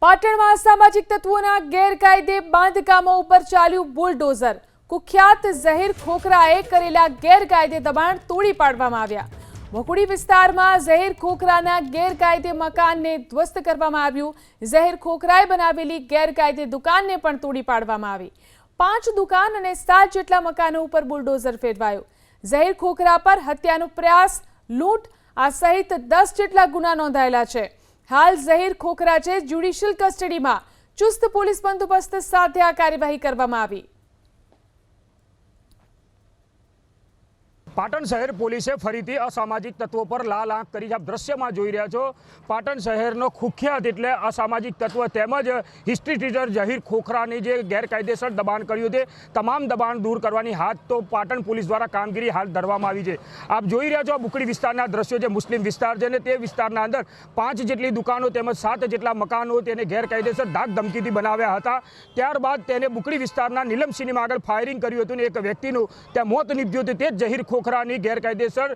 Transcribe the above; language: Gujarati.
પાટણમાં સામાજિક તત્વોના ગેરકાયદે બાંધકામો ઉપર ચાલ્યું બુલડોઝર। કુખ્યાત ઝહીર ખોખરાએ કરેલા ગેરકાયદે દબાણ તોડી પાડવામાં આવ્યા। વકુડી વિસ્તારમાં ઝહીર ખોખરાના ગેરકાયદે મકાનને ધ્વસ્ત કરવામાં આવ્યું। ઝહીર ખોખરાએ બનાવેલી ગેરકાયદે દુકાનને પણ તોડી પાડવામાં આવી। 5 દુકાન અને 7 જેટલા મકાનો ઉપર બુલડોઝર ફેરવાયું। ઝહીર ખોખરા પર હત્યાનો પ્રયાસ, લૂંટ આ સહિત 10 જેટલા ગુના નોંધાયેલા છે। હાલ ઝહીર ખોખરા છે જ્યુડિશિયલ કસ્ટડીમાં। ચુસ્ત પોલીસ બંદોબસ્ત સાથે આ કાર્યવાહી કરવામાં આવી। પાટણ શહેર પોલીસે ફરીથી અસામાજિક તત્વો પર લાલ આંખ કરી આપ દ્રશ્યમાં જોઈ રહ્યા છો। પાટણ શહેરનો કુખ્યાત એટલે અસામાજિક તત્વ તેમજ હિસ્ટ્રી ટીચર ઝહીર ખોખરાની જે ગેરકાયદેસર દબાણ કર્યું તે તમામ દબાણ દૂર કરવાની હાથ તો પાટણ પોલીસ દ્વારા કામગીરી હાથ ધરવામાં આવી છે। આપ જોઈ રહ્યા છો બુકડી વિસ્તારના દ્રશ્યો જે મુસ્લિમ વિસ્તાર છે ને તે વિસ્તારના અંદર 5 જેટલી દુકાનો તેમજ 7 જેટલા મકાનો તેને ગેરકાયદેસર ધાક ધમકીથી બનાવ્યા હતા। ત્યારબાદ તેને બુકડી વિસ્તારના નીલમ સિનેમા આગળ ફાયરિંગ કર્યું હતું ને એક વ્યક્તિનું ત્યાં મોત નીપજ્યું હતું। તે ઝહીર ખોખરાની ગેરકાયદેસર